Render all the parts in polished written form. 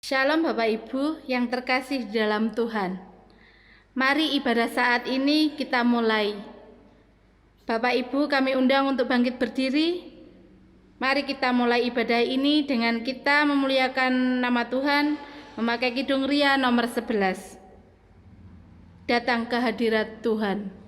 Shalom Bapak Ibu yang terkasih di dalam Tuhan. Mari ibadah saat ini kita mulai. Bapak Ibu kami undang untuk bangkit berdiri. Mari kita mulai ibadah ini dengan kita memuliakan nama Tuhan, memakai Kidung Ria nomor 11. Datang ke hadirat Tuhan.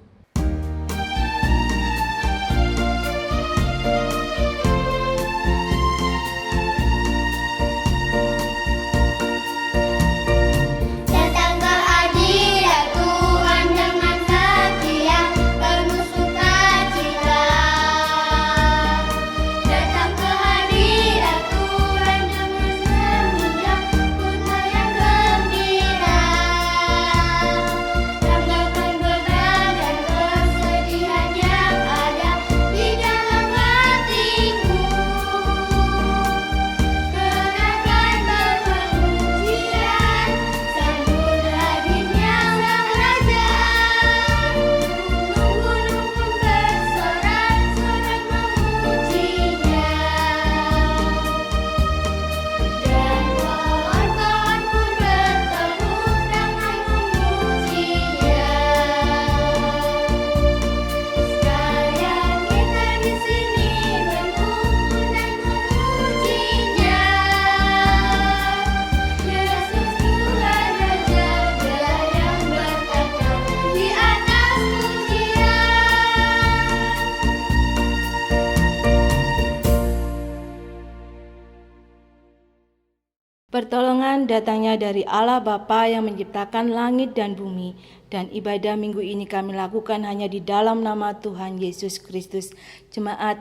Pertolongan datangnya dari Allah Bapa yang menciptakan langit dan bumi, dan ibadah minggu ini kami lakukan hanya di dalam nama Tuhan Yesus Kristus. Jemaat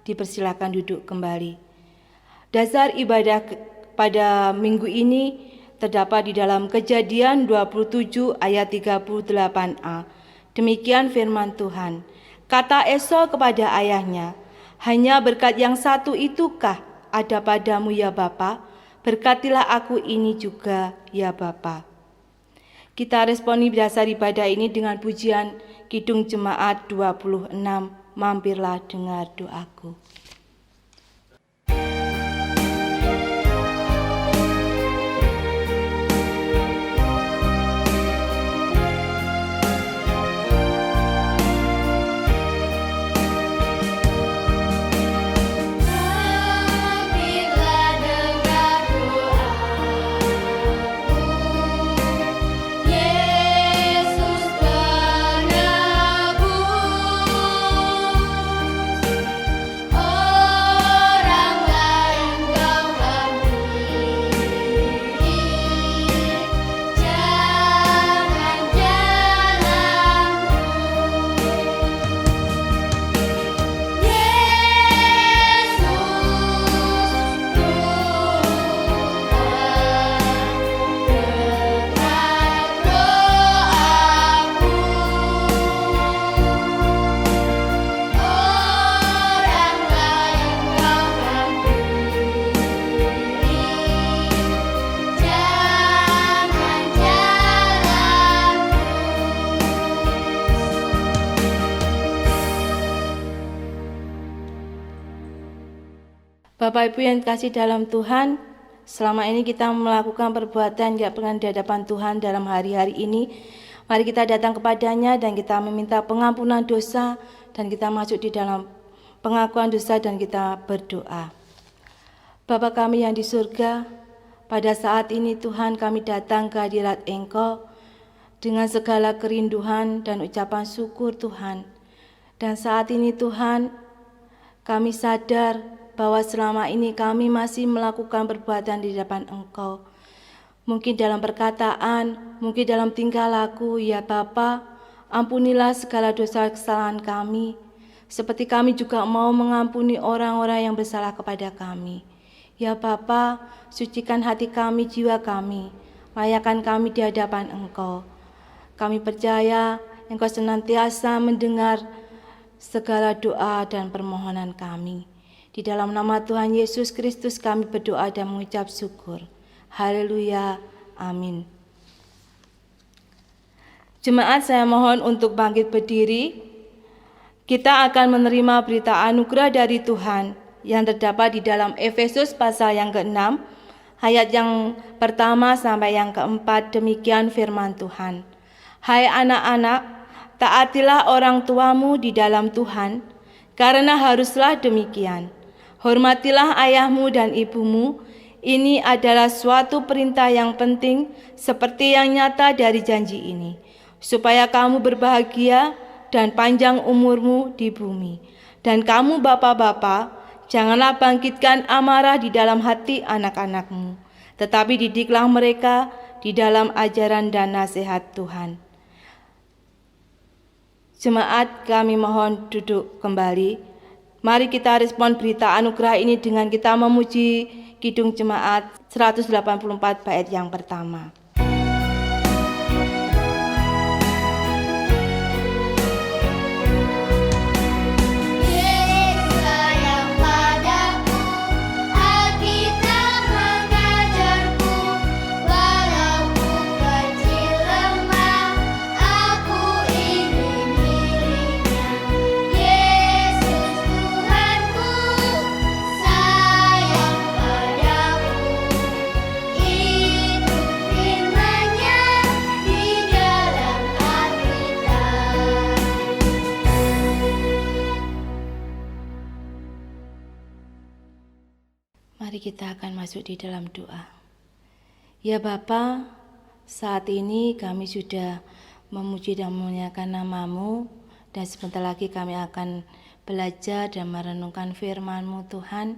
dipersilakan duduk kembali. Dasar ibadah pada minggu ini terdapat di dalam Kejadian 27 ayat 38a. Demikian firman Tuhan. Kata Esau kepada ayahnya, "Hanya berkat yang satu itukah ada padamu ya Bapa? Berkatilah aku ini juga ya Bapa." Kita responi dasar ibadah ini dengan pujian Kidung Jemaat 26, "Mampirlah dengar doaku." Bapak Ibu yang dikasihi dalam Tuhan, selama ini kita melakukan perbuatan yang pernah di hadapan Tuhan dalam hari-hari ini. Mari kita datang kepadanya dan kita meminta pengampunan dosa, dan kita masuk di dalam pengakuan dosa dan kita berdoa. Bapa kami yang di surga, pada saat ini Tuhan kami datang ke hadirat Engkau dengan segala kerinduan dan ucapan syukur Tuhan. Dan saat ini Tuhan, kami sadar bahwa selama ini kami masih melakukan perbuatan di hadapan Engkau. Mungkin dalam perkataan, mungkin dalam tingkah laku, ya Bapa, ampunilah segala dosa kesalahan kami, seperti kami juga mau mengampuni orang-orang yang bersalah kepada kami. Ya Bapa, sucikan hati kami, jiwa kami, layakkan kami di hadapan Engkau. Kami percaya Engkau senantiasa mendengar segala doa dan permohonan kami. Di dalam nama Tuhan Yesus Kristus kami berdoa dan mengucap syukur. Haleluya. Amin. Jemaat, saya mohon untuk bangkit berdiri. Kita akan menerima berita anugerah dari Tuhan yang terdapat di dalam Efesus pasal yang ke-6 Ayat yang pertama sampai yang keempat, demikian firman Tuhan. Hai anak-anak, taatilah orang tuamu di dalam Tuhan, karena haruslah demikian. Hormatilah ayahmu dan ibumu. Ini adalah suatu perintah yang penting, seperti yang nyata dari janji ini, supaya kamu berbahagia dan panjang umurmu di bumi. Dan kamu bapak-bapak, janganlah bangkitkan amarah di dalam hati anak-anakmu, tetapi didiklah mereka di dalam ajaran dan nasihat Tuhan. Jemaat, kami mohon duduk kembali. Mari kita respon berita anugerah ini dengan kita memuji Kidung Jemaat 184 bait yang pertama. Mari kita akan masuk di dalam doa. Ya Bapa, saat ini kami sudah memuji dan memuliakan nama-Mu, dan sebentar lagi kami akan belajar dan merenungkan firman-Mu Tuhan.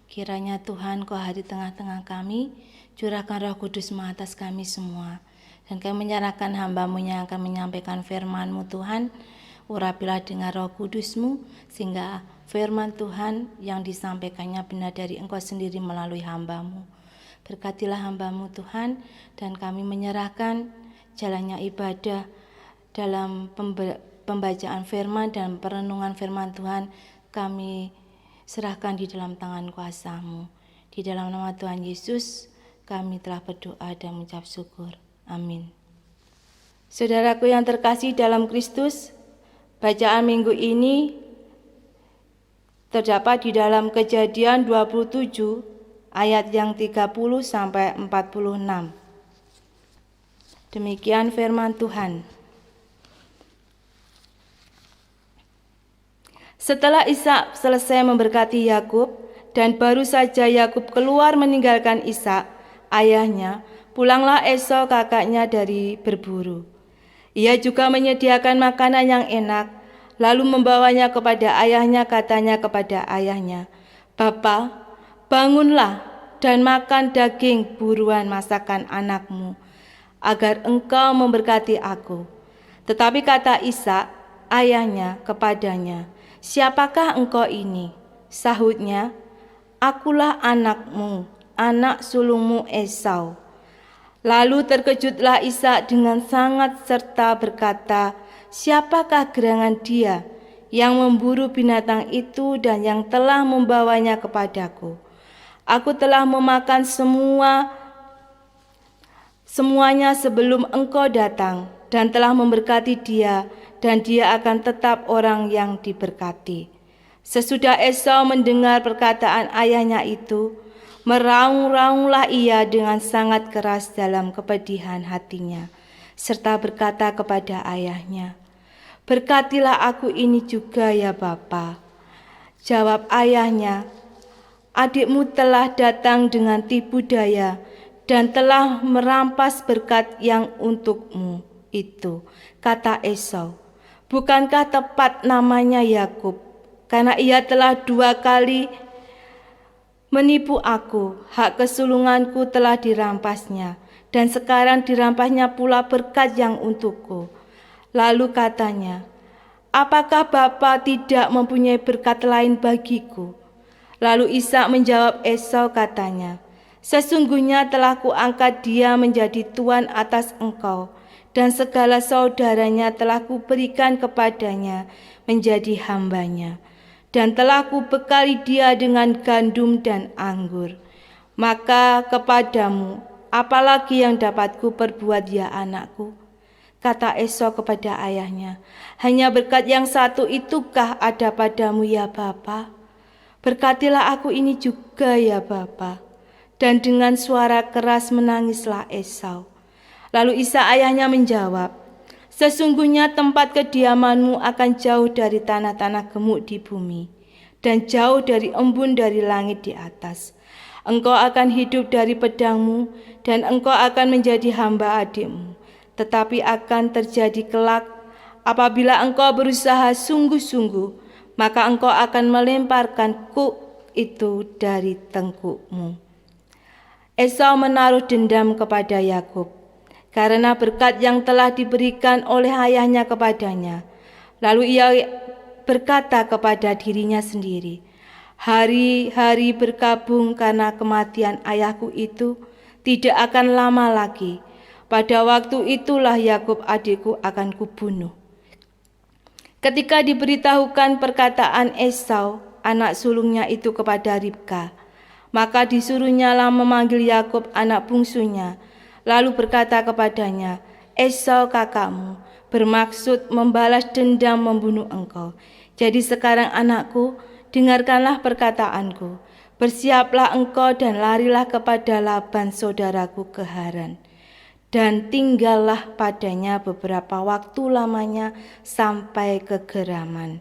Kiranya Tuhan Kau hadir di tengah-tengah kami, curahkan Roh Kudus-Mu atas kami semua, dan kami menyerahkan hamba-Mu yang akan menyampaikan firman-Mu Tuhan. Urapilah dengan Roh Kudus-Mu, sehingga firman Tuhan yang disampaikannya benar dari Engkau sendiri melalui hamba-Mu. Berkatilah hamba-Mu Tuhan, dan kami menyerahkan jalannya ibadah dalam pembacaan firman dan perenungan firman Tuhan, kami serahkan di dalam tangan kuasa-Mu. Di dalam nama Tuhan Yesus kami telah berdoa dan mengucap syukur. Amin. Saudaraku yang terkasih dalam Kristus, bacaan minggu ini terdapat di dalam Kejadian 27 ayat yang 30 sampai 46. Demikian firman Tuhan. Setelah Ishak selesai memberkati Yakub dan baru saja Yakub keluar meninggalkan Ishak, ayahnya, pulanglah Esau kakaknya dari berburu. Ia juga menyediakan makanan yang enak, lalu membawanya kepada ayahnya. Katanya kepada ayahnya, "Bapa, bangunlah dan makan daging buruan masakan anakmu, agar engkau memberkati aku." Tetapi kata Ishak, ayahnya, kepadanya, "Siapakah engkau ini?" Sahutnya, "Akulah anakmu, anak sulungmu Esau." Lalu terkejutlah Ishak dengan sangat serta berkata, "Siapakah gerangan dia yang memburu binatang itu dan yang telah membawanya kepadaku? Aku telah memakan semuanya sebelum engkau datang, dan telah memberkati dia, dan dia akan tetap orang yang diberkati." Sesudah Esau mendengar perkataan ayahnya itu, meraung-raunglah ia dengan sangat keras dalam kepedihan hatinya, serta berkata kepada ayahnya, "Berkatilah aku ini juga ya Bapa." Jawab ayahnya, "Adikmu telah datang dengan tipu daya dan telah merampas berkat yang untukmu itu." Kata Esau, "Bukankah tepat namanya Yakub? Karena ia telah 2 kali menipu aku, hak kesulunganku telah dirampasnya, dan sekarang dirampasnya pula berkat yang untukku." Lalu katanya, "Apakah Bapa tidak mempunyai berkat lain bagiku?" Lalu Ishak menjawab Esau, katanya, "Sesungguhnya telah kuangkat dia menjadi tuan atas engkau, dan segala saudaranya telah kuberikan kepadanya menjadi hambanya. Dan telah kubekali dia dengan gandum dan anggur. Maka kepadamu, apalagi yang dapat kuperbuat ya anakku?" Kata Esau kepada ayahnya, "Hanya berkat yang satu itukah ada padamu ya Bapa? Berkatilah aku ini juga ya Bapa." dan dengan suara keras menangislah Esau. Lalu Ishak ayahnya menjawab, "Sesungguhnya tempat kediamanmu akan jauh dari tanah-tanah gemuk di bumi, dan jauh dari embun dari langit di atas. Engkau akan hidup dari pedangmu, dan engkau akan menjadi hamba adikmu. Tetapi akan terjadi kelak, apabila engkau berusaha sungguh-sungguh, maka engkau akan melemparkan kuk itu dari tengkukmu." Esau menaruh dendam kepada Yakub karena berkat yang telah diberikan oleh ayahnya kepadanya. Lalu ia berkata kepada dirinya sendiri, "Hari-hari berkabung karena kematian ayahku itu tidak akan lama lagi. Pada waktu itulah Yakub adikku akan kubunuh." Ketika diberitahukan perkataan Esau, anak sulungnya itu kepada Ribka, maka disuruhnyalah memanggil Yakub anak bungsunya, lalu berkata kepadanya, "Esau kakakmu bermaksud membalas dendam membunuh engkau. Jadi sekarang anakku, dengarkanlah perkataanku. Bersiaplah engkau dan larilah kepada Laban saudaraku ke Haran, dan tinggallah padanya beberapa waktu lamanya sampai kegeraman.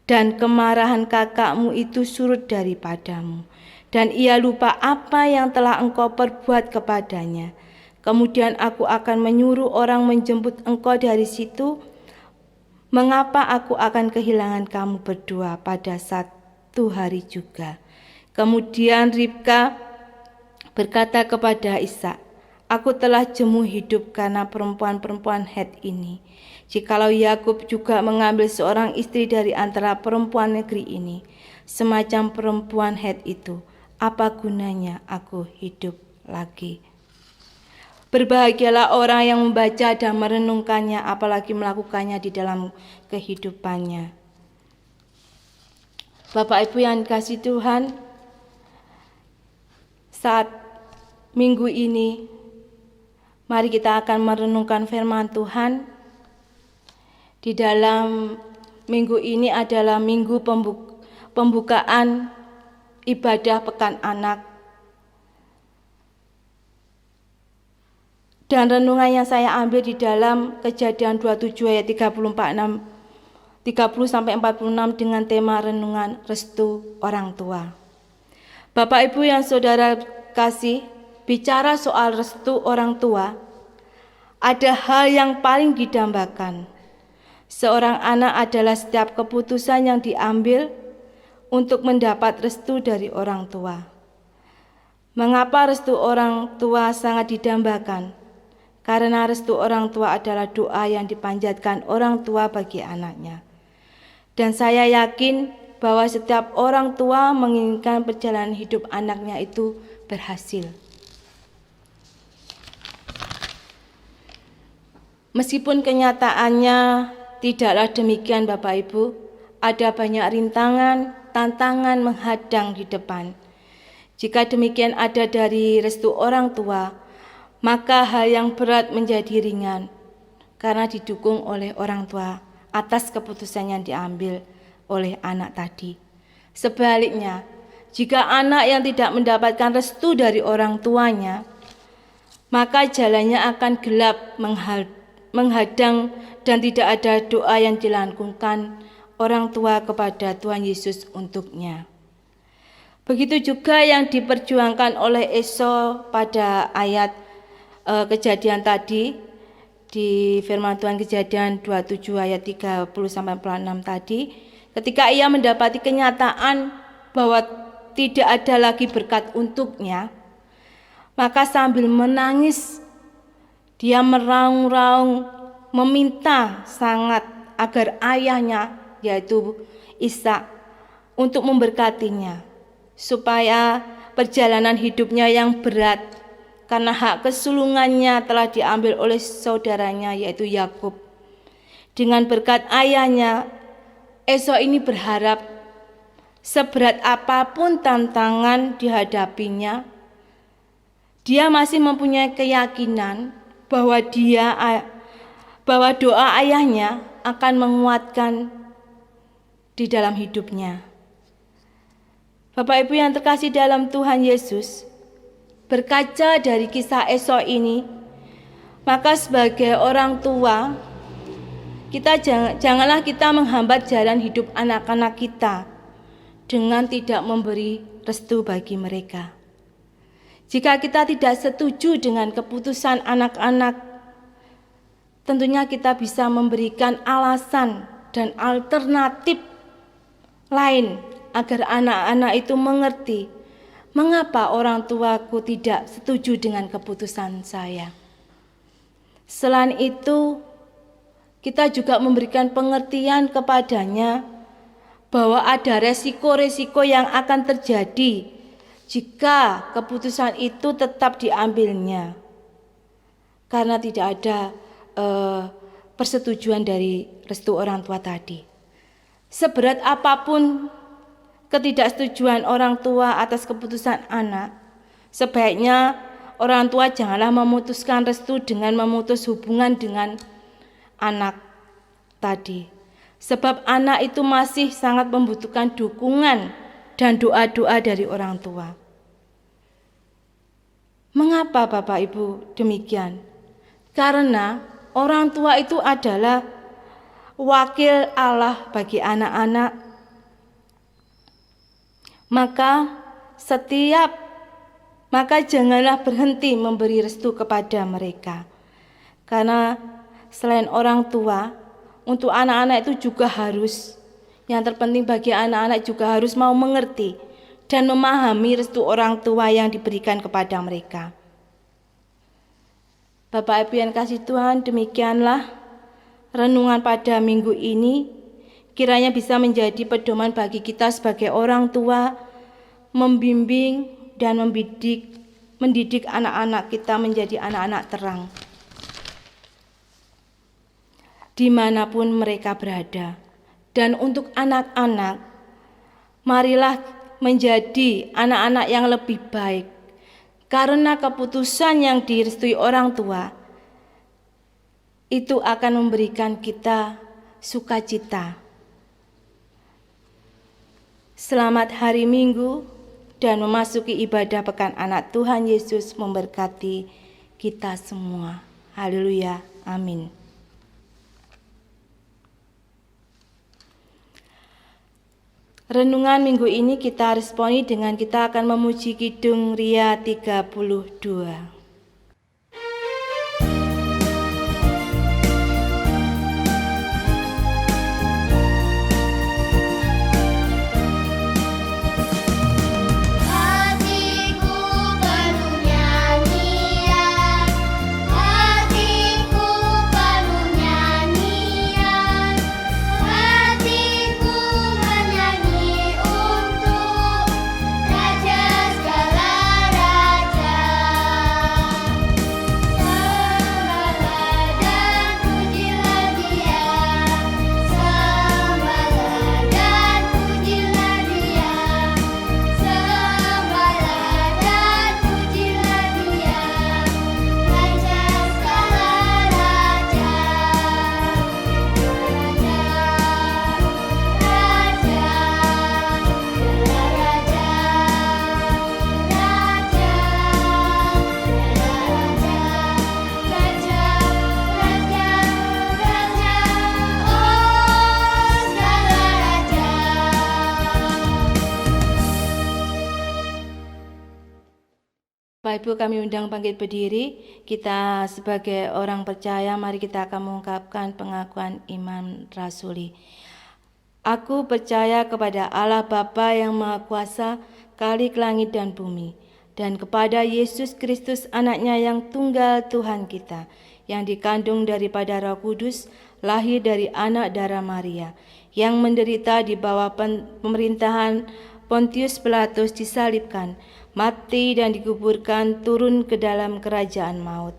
Dan kemarahan kakakmu itu surut daripadamu, dan ia lupa apa yang telah engkau perbuat kepadanya. Kemudian aku akan menyuruh orang menjemput engkau dari situ. Mengapa aku akan kehilangan kamu berdua pada satu hari juga?" Kemudian Ribka berkata kepada Ishak, "Aku telah jemu hidup karena perempuan-perempuan Het ini. Jikalau Yakub juga mengambil seorang istri dari antara perempuan negeri ini, semacam perempuan Het itu, apa gunanya aku hidup lagi?" Berbahagialah orang yang membaca dan merenungkannya, apalagi melakukannya di dalam kehidupannya. Bapak Ibu yang dikasihi Tuhan, saat minggu ini, mari kita akan merenungkan firman Tuhan. Di dalam minggu ini adalah minggu pembukaan ibadah Pekan Anak. Dan renungan yang saya ambil di dalam Kejadian 27 ayat 30 sampai 46 dengan tema renungan restu orang tua. Bapak Ibu yang saudara kasih, bicara soal restu orang tua, ada hal yang paling didambakan. Seorang anak adalah setiap keputusan yang diambil untuk mendapat restu dari orang tua. Mengapa restu orang tua sangat didambakan? Karena restu orang tua adalah doa yang dipanjatkan orang tua bagi anaknya. Dan saya yakin bahwa setiap orang tua menginginkan perjalanan hidup anaknya itu berhasil. Meskipun kenyataannya tidaklah demikian Bapak Ibu, ada banyak rintangan, tantangan menghadang di depan. Jika demikian ada dari restu orang tua, maka hal yang berat menjadi ringan karena didukung oleh orang tua atas keputusan yang diambil oleh anak tadi. Sebaliknya, jika anak yang tidak mendapatkan restu dari orang tuanya, maka jalannya akan gelap menghadang dan tidak ada doa yang dilakukan orang tua kepada Tuhan Yesus untuknya. Begitu juga yang diperjuangkan oleh Esau pada ayat kejadian tadi, di firman Tuhan Kejadian 27 ayat 30 sampai 46 tadi, ketika ia mendapati kenyataan bahwa tidak ada lagi berkat untuknya, maka sambil menangis dia meraung-raung meminta sangat agar ayahnya, yaitu Ishak, untuk memberkatinya supaya perjalanan hidupnya yang berat karena hak kesulungannya telah diambil oleh saudaranya, yaitu Yakub. Dengan berkat ayahnya, Esau ini berharap seberat apapun tantangan dihadapinya, dia masih mempunyai keyakinan bahwa doa ayahnya akan menguatkan di dalam hidupnya. Bapak Ibu yang terkasih dalam Tuhan Yesus, Berkaca dari kisah Esau ini, maka sebagai orang tua, janganlah kita menghambat jalan hidup anak-anak kita dengan tidak memberi restu bagi mereka. Jika kita tidak setuju dengan keputusan anak-anak, tentunya kita bisa memberikan alasan dan alternatif lain agar anak-anak itu mengerti mengapa orang tuaku tidak setuju dengan keputusan saya. Selain itu, kita juga memberikan pengertian kepadanya bahwa ada resiko-resiko yang akan terjadi jika keputusan itu tetap diambilnya, karena tidak ada persetujuan dari restu orang tua tadi. Seberat apapun ketidaksetujuan orang tua atas keputusan anak, sebaiknya orang tua janganlah memutuskan restu dengan memutus hubungan dengan anak tadi. Sebab anak itu masih sangat membutuhkan dukungan dan doa-doa dari orang tua. Mengapa Bapak Ibu demikian? Karena orang tua itu adalah wakil Allah bagi anak-anak. Maka janganlah berhenti memberi restu kepada mereka. Karena selain orang tua, untuk anak-anak itu juga yang terpenting bagi anak-anak juga harus mau mengerti dan memahami restu orang tua yang diberikan kepada mereka. Bapak Ibu yang kasih Tuhan, demikianlah renungan pada minggu ini, kiranya bisa menjadi pedoman bagi kita sebagai orang tua, membimbing dan mendidik anak-anak kita menjadi anak-anak terang dimanapun mereka berada. Dan untuk anak-anak, marilah menjadi anak-anak yang lebih baik, karena keputusan yang direstui orang tua itu akan memberikan kita sukacita. Selamat hari Minggu dan memasuki ibadah pekan anak. Tuhan Yesus memberkati kita semua. Haleluya. Amin. Renungan minggu ini kita responi dengan kita akan memuji Kidung Ria 32. Bapak Ibu, kami undang bangkit berdiri. Kita sebagai orang percaya, mari kita akan mengungkapkan pengakuan iman rasuli. Aku percaya kepada Allah Bapa yang Maha Kuasa, Khalik langit dan bumi, dan kepada Yesus Kristus anaknya yang tunggal Tuhan kita, yang dikandung daripada Roh Kudus, lahir dari anak darah Maria, yang menderita di bawah pemerintahan Pontius Pilatus, disalibkan, mati dan dikuburkan, turun ke dalam kerajaan maut.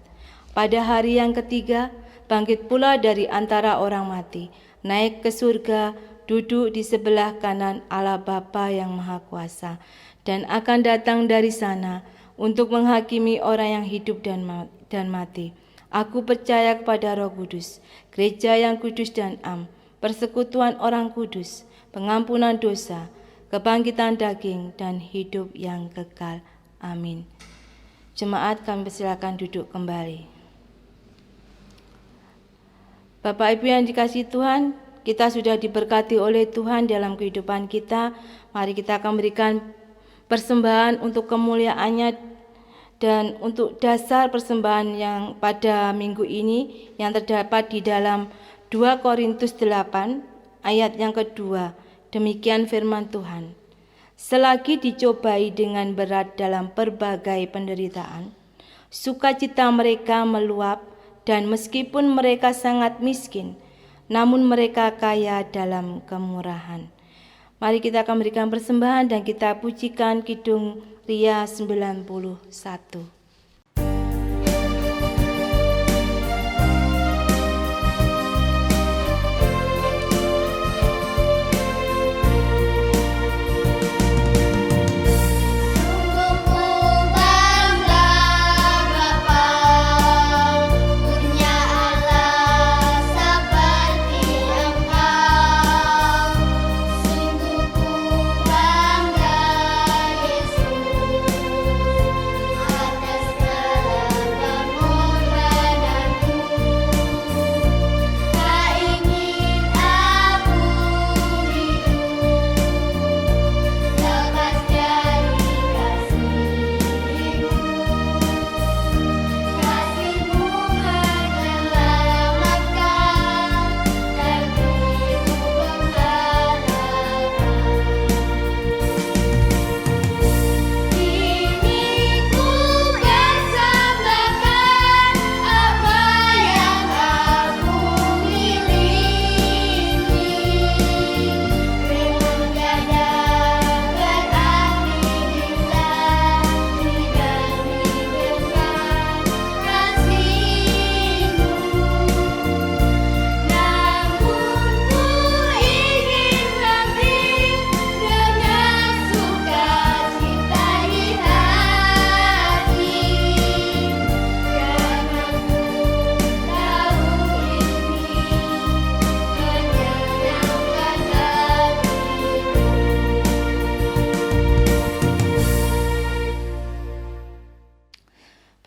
Pada hari yang ketiga, bangkit pula dari antara orang mati, naik ke surga, duduk di sebelah kanan Allah Bapa yang Maha Kuasa, dan akan datang dari sana untuk menghakimi orang yang hidup dan mati. Aku percaya kepada Roh Kudus, gereja yang kudus dan am, persekutuan orang kudus, pengampunan dosa, kebangkitan daging, dan hidup yang kekal. Amin. Jemaat, kami persilakan duduk kembali. Bapak Ibu yang dikasihi Tuhan, kita sudah diberkati oleh Tuhan dalam kehidupan kita. Mari kita akan berikan persembahan untuk kemuliaan-Nya dan untuk dasar persembahan yang pada minggu ini yang terdapat di dalam 2 Korintus 8 ayat yang kedua. Demikian firman Tuhan. Selagi dicobai dengan berat dalam berbagai penderitaan, sukacita mereka meluap, dan meskipun mereka sangat miskin, namun mereka kaya dalam kemurahan. Mari kita akan berikan persembahan dan kita pujikan Kidung Ria 91.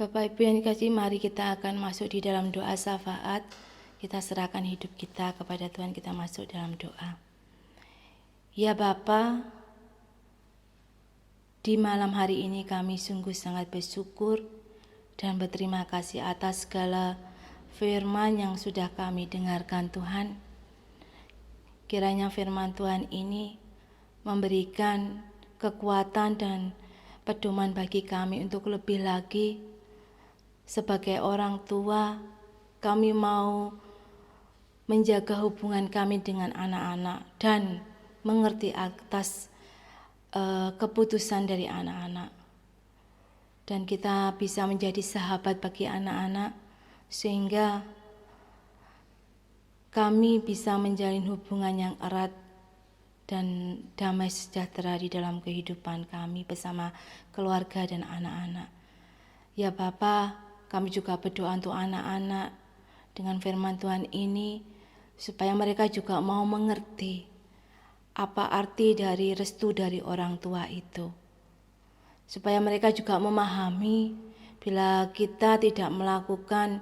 Bapak Ibu yang dikasihi, mari kita akan masuk di dalam doa syafaat. Kita serahkan hidup kita kepada Tuhan, kita masuk dalam doa. Ya Bapa, di malam hari ini kami sungguh sangat bersyukur dan berterima kasih atas segala firman yang sudah kami dengarkan Tuhan. Kiranya firman Tuhan ini memberikan kekuatan dan pedoman bagi kami untuk lebih lagi sebagai orang tua, kami mau menjaga hubungan kami dengan anak-anak dan mengerti atas keputusan dari anak-anak. Dan kita bisa menjadi sahabat bagi anak-anak sehingga kami bisa menjalin hubungan yang erat dan damai sejahtera di dalam kehidupan kami bersama keluarga dan anak-anak. Ya Bapa, kami juga berdoa untuk anak-anak dengan firman Tuhan ini, supaya mereka juga mau mengerti apa arti dari restu dari orang tua itu. Supaya mereka juga memahami bila kita tidak melakukan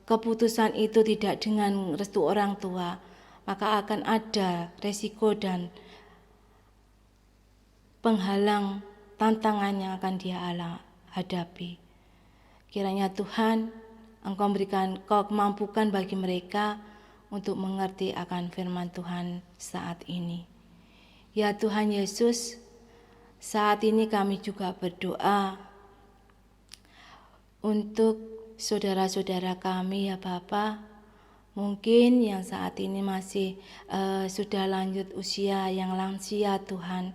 keputusan itu tidak dengan restu orang tua, maka akan ada resiko dan penghalang tantangan yang akan dia hadapi. Kiranya Tuhan, Engkau berikan, Kau mampukan bagi mereka untuk mengerti akan firman Tuhan saat ini. Ya Tuhan Yesus, saat ini kami juga berdoa untuk saudara-saudara kami ya Bapa, mungkin yang saat ini masih sudah lanjut usia yang lansia Tuhan.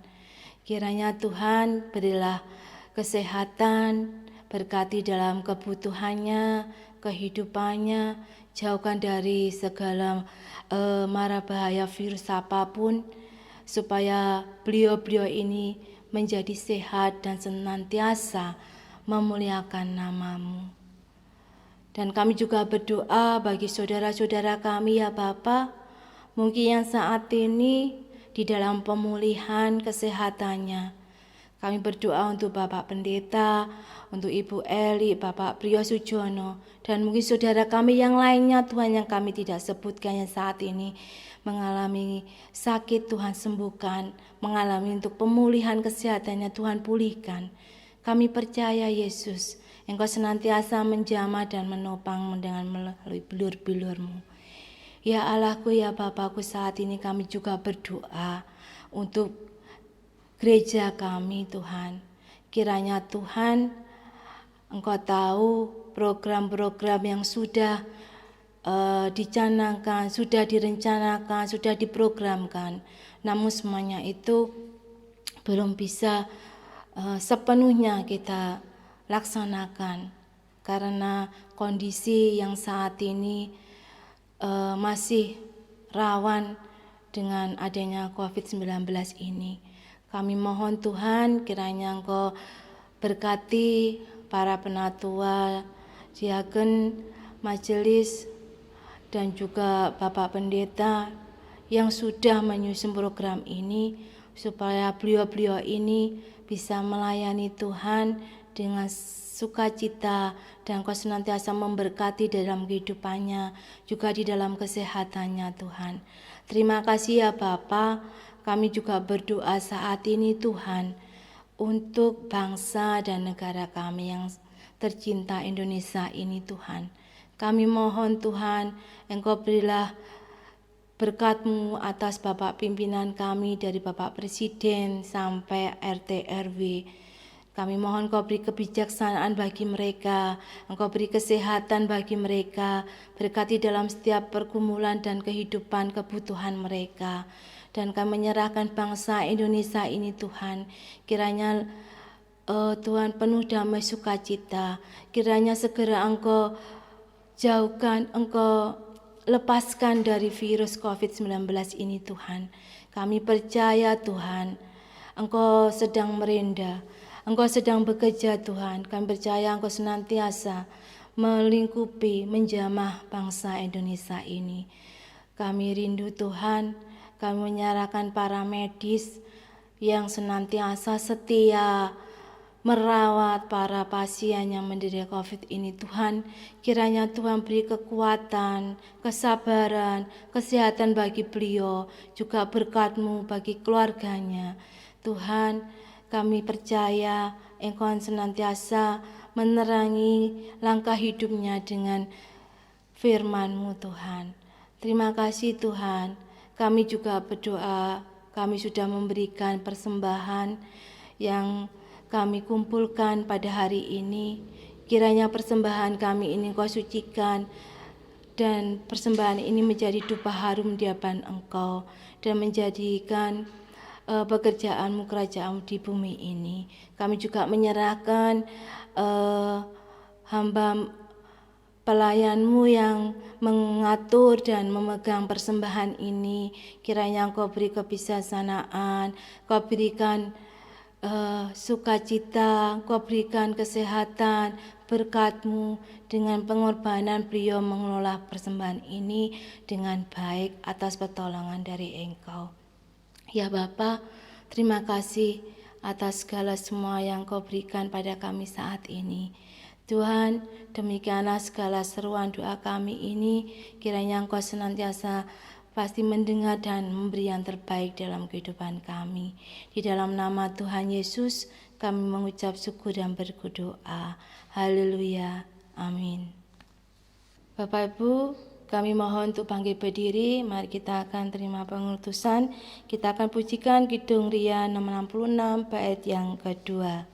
Kiranya Tuhan berilah kesehatan, berkati dalam kebutuhannya, kehidupannya, jauhkan dari segala mara bahaya virus apapun, supaya beliau-beliau ini menjadi sehat dan senantiasa memuliakan nama-Mu. Dan kami juga berdoa bagi saudara-saudara kami ya Bapa, mungkin yang saat ini di dalam pemulihan kesehatannya, Kami berdoa untuk Bapak Pendeta, untuk Ibu Eli, Bapak Priyo Sujono, dan mungkin saudara kami yang lainnya Tuhan yang kami tidak sebutkan yang saat ini mengalami sakit, Tuhan sembuhkan, mengalami untuk pemulihan kesehatannya Tuhan pulihkan. Kami percaya Yesus, Engkau senantiasa menjamah dan menopang dengan melalui bilur-bilur-Mu. Ya Allahku, ya Bapakku, saat ini kami juga berdoa untuk gereja kami Tuhan. Kiranya Tuhan, Engkau tahu program-program yang sudah dicanangkan, sudah direncanakan, sudah diprogramkan. Namun semuanya itu belum bisa sepenuhnya kita laksanakan. Karena kondisi yang saat ini masih rawan dengan adanya COVID-19 ini. Kami mohon Tuhan kiranya Engkau berkati para penatua, diaken, majelis, dan juga Bapak Pendeta yang sudah menyusun program ini, supaya beliau-beliau ini bisa melayani Tuhan dengan sukacita, dan Engkau senantiasa memberkati dalam kehidupannya, juga di dalam kesehatannya Tuhan. Terima kasih ya Bapa. Kami juga berdoa saat ini Tuhan untuk bangsa dan negara kami yang tercinta Indonesia ini Tuhan. Kami mohon Tuhan, Engkau berilah berkat-Mu atas Bapak pimpinan kami dari Bapak Presiden sampai RT RW. Kami mohon Engkau beri kebijaksanaan bagi mereka, Engkau beri kesehatan bagi mereka, berkati dalam setiap pergumulan dan kehidupan kebutuhan mereka. Dan kami menyerahkan bangsa Indonesia ini Tuhan, kiranya Tuhan penuh damai sukacita, kiranya segera Engkau jauhkan, Engkau lepaskan dari virus COVID-19 ini Tuhan. Kami percaya Tuhan, Engkau sedang merenda, Engkau sedang bekerja Tuhan. Kami percaya Engkau senantiasa melingkupi, menjamah bangsa Indonesia ini. Kami rindu Tuhan, kami menyerahkan para medis yang senantiasa setia merawat para pasien yang menderita COVID ini Tuhan. Kiranya Tuhan beri kekuatan, kesabaran, kesehatan bagi beliau, juga berkat-Mu bagi keluarganya. Tuhan, kami percaya Engkau senantiasa menerangi langkah hidupnya dengan firman-Mu Tuhan. Terima kasih Tuhan. Kami juga berdoa, kami sudah memberikan persembahan yang kami kumpulkan pada hari ini. Kiranya persembahan kami ini Engkau sucikan, dan persembahan ini menjadi dupa harum di hadapan Engkau, dan menjadikan pekerjaan-Mu, kerajaan-Mu di bumi ini. Kami juga menyerahkan hamba pelayan-Mu yang mengatur dan memegang persembahan ini. Kiranya Engkau beri kebijaksanaan, Engkau berikan sukacita, Engkau berikan kesehatan, berkat-Mu dengan pengorbanan beliau mengelola persembahan ini dengan baik atas pertolongan dari Engkau. Ya Bapa, terima kasih atas segala semua yang Engkau berikan pada kami saat ini. Tuhan, demikianlah segala seruan doa kami ini, kiranya Engkau senantiasa pasti mendengar dan memberi yang terbaik dalam kehidupan kami. Di dalam nama Tuhan Yesus, kami mengucap syukur dan berdoa. Haleluya. Amin. Bapak Ibu, kami mohon untuk bangkit berdiri. Mari kita akan terima pengutusan. Kita akan pujikan Kidung Ria 66 bait yang kedua.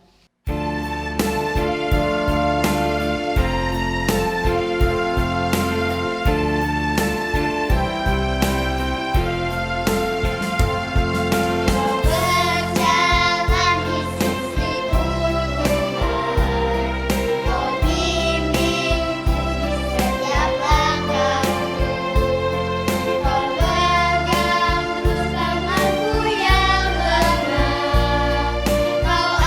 Kau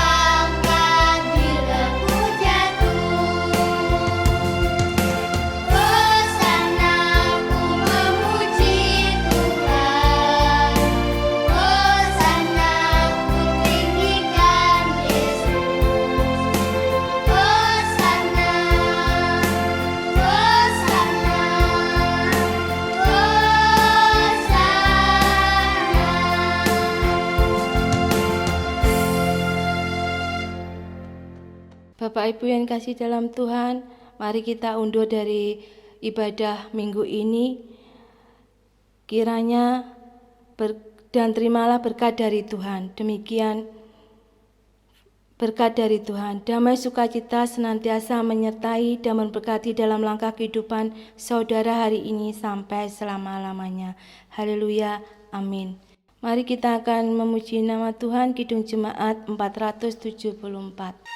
Bapak Ibu yang kasih dalam Tuhan, mari kita undur dari ibadah minggu ini. Kiranya dan terimalah berkat dari Tuhan. Demikian berkat dari Tuhan. Damai sukacita senantiasa menyertai dan memberkati dalam langkah kehidupan saudara hari ini sampai selama-lamanya. Haleluya. Amin. Mari kita akan memuji nama Tuhan. Kidung Jemaat 474.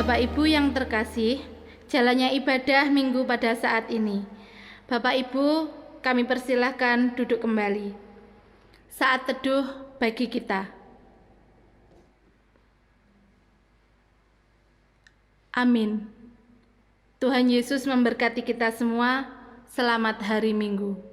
Bapak Ibu yang terkasih, jalannya ibadah minggu pada saat ini. Bapak Ibu, kami persilahkan duduk kembali. Saat teduh bagi kita. Amin. Tuhan Yesus memberkati kita semua. Selamat hari Minggu.